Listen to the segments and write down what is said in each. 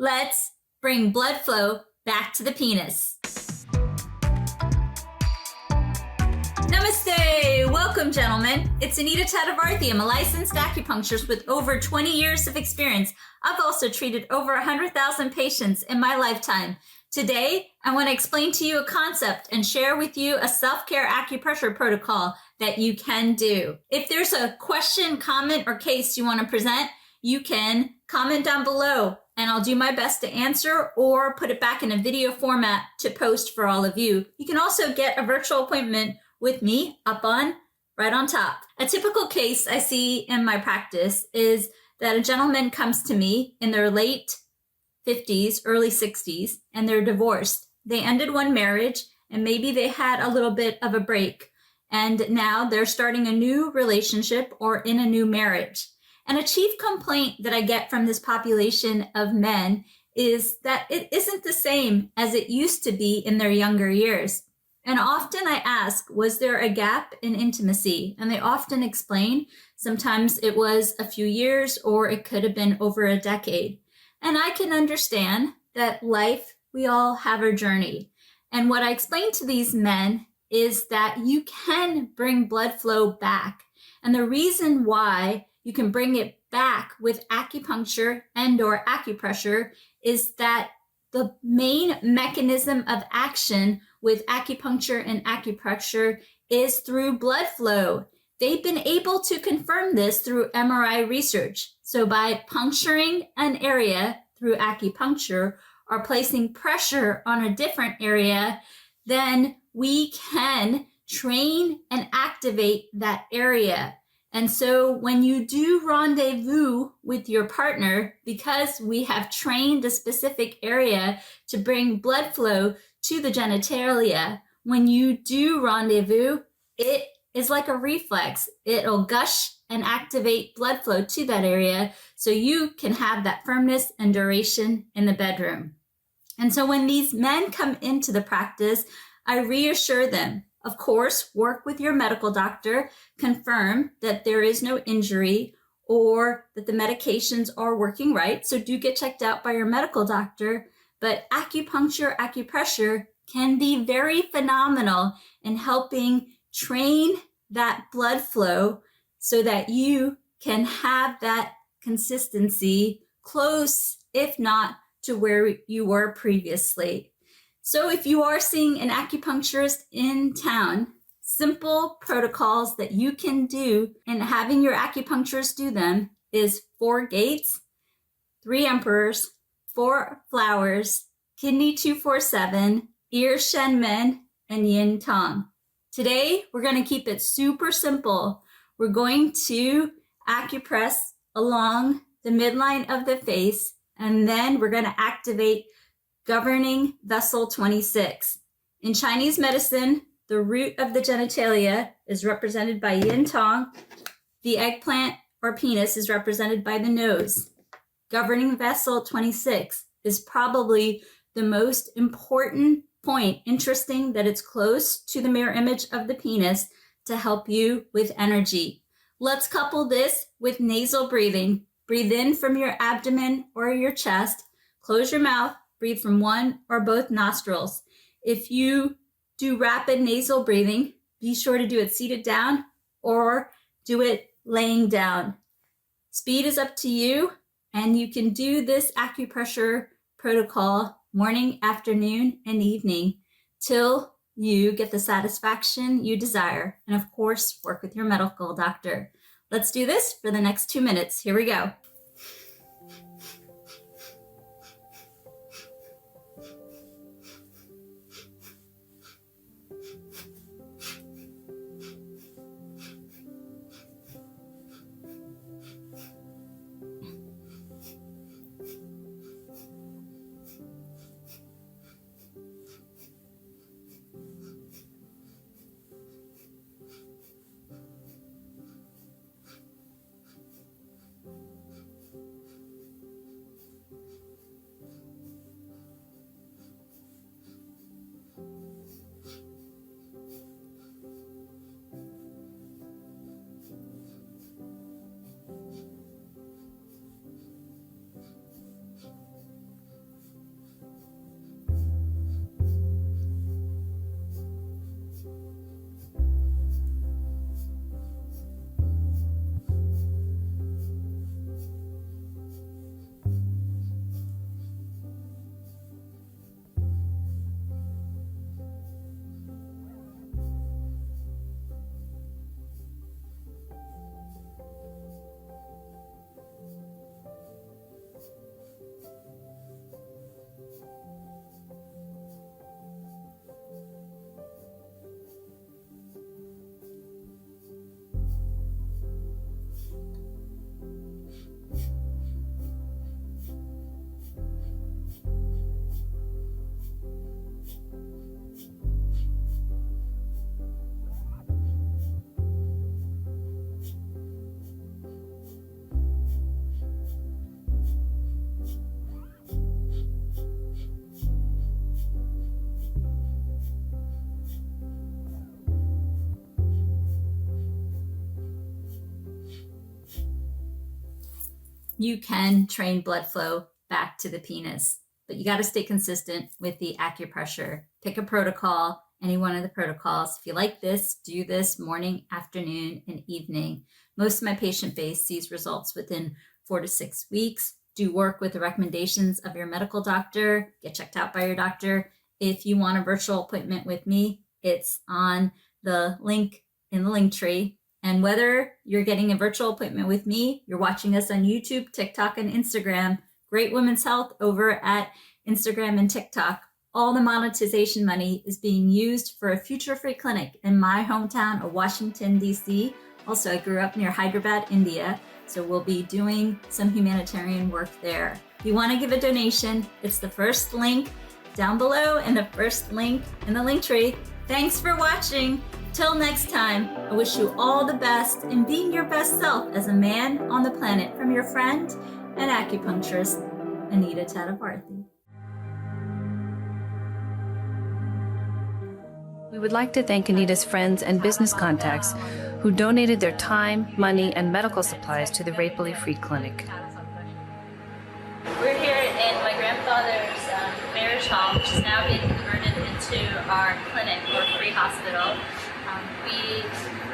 Let's bring blood flow back to the penis. Namaste! Welcome, gentlemen. It's Anita Tadavarthi. I'm a licensed acupuncturist with over 20 years of experience. I've also treated over 100,000 patients in my lifetime. Today, I want to explain to you a concept and share with you a self-care acupressure protocol that you can do. If there's a question, comment, or case you want to present, you can comment down below and I'll do my best to answer or put it back in a video format to post for all of you. You can also get a virtual appointment with me right on top. A typical case I see in my practice is that a gentleman comes to me in their late 50s, early 60s, and they're divorced. They ended one marriage and maybe they had a little bit of a break and now they're starting a new relationship or in a new marriage. And a chief complaint that I get from this population of men is that it isn't the same as it used to be in their younger years. And often I ask, was there a gap in intimacy? And they often explain, sometimes it was a few years or it could have been over a decade. And I can understand that life, we all have our journey. And what I explain to these men is that you can bring blood flow back. And the reason why you can bring it back with acupuncture and or acupressure is that the main mechanism of action with acupuncture and acupressure is through blood flow. They've been able to confirm this through MRI research. So by puncturing an area through acupuncture or placing pressure on a different area, then we can train and activate that area. And so when you do rendezvous with your partner, because we have trained a specific area to bring blood flow to the genitalia, when you do rendezvous, it is like a reflex. It'll gush and activate blood flow to that area so you can have that firmness and duration in the bedroom. And so when these men come into the practice, I reassure them, of course, work with your medical doctor, confirm that there is no injury or that the medications are working right. So do get checked out by your medical doctor. But acupuncture, acupressure can be very phenomenal in helping train that blood flow so that you can have that consistency close, if not to where you were previously. So if you are seeing an acupuncturist in town, simple protocols that you can do and having your acupuncturist do them is 4 gates, 3 emperors, 4 flowers, kidney 247, ear shenmen, and yin tong. Today, we're going to keep it super simple. We're going to acupress along the midline of the face, and then we're going to activate governing vessel 26. In Chinese medicine, the root of the genitalia is represented by yin tong. The eggplant or penis is represented by the nose. Governing vessel 26 is probably the most important point. Interesting that it's close to the mirror image of the penis to help you with energy. Let's couple this with nasal breathing. Breathe in from your abdomen or your chest. Close your mouth. Breathe from one or both nostrils. If you do rapid nasal breathing, be sure to do it seated down or do it laying down. Speed is up to you, and you can do this acupressure protocol morning, afternoon, and evening till you get the satisfaction you desire. And of course, work with your medical doctor. Let's do this for the next 2 minutes. Here we go. you can train blood flow back to the penis. But you got to stay consistent with the acupressure. Pick a protocol, any one of the protocols. If you like this, do this morning, afternoon, and evening. Most of my patient base sees results within 4 to 6 weeks. Do work with the recommendations of your medical doctor. Get checked out by your doctor. If you want a virtual appointment with me, it's on the link in the link tree. And whether you're getting a virtual appointment with me, you're watching us on YouTube, TikTok, and Instagram, Great Women's Health over at Instagram and TikTok, all the monetization money is being used for a future free clinic in my hometown of Washington, D.C. Also, I grew up near Hyderabad, India, so we'll be doing some humanitarian work there. If you want to give a donation, it's the first link down below and the first link in the link tree. Thanks for watching. Till next time, I wish you all the best in being your best self as a man on the planet, from your friend and acupuncturist, Anita Tatavarthi. We would like to thank Anita's friends and business contacts who donated their time, money, and medical supplies to the Rapeably Free Clinic. We're here in my grandfather's marriage hall, which is now being converted into our clinic or free hospital. We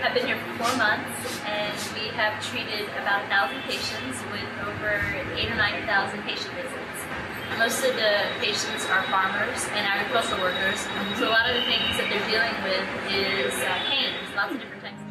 have been here for 4 months, and we have treated about 1,000 patients with over 8,000 or 9,000 patient visits. Most of the patients are farmers and agricultural workers, so a lot of the things that they're dealing with is pains, lots of different types.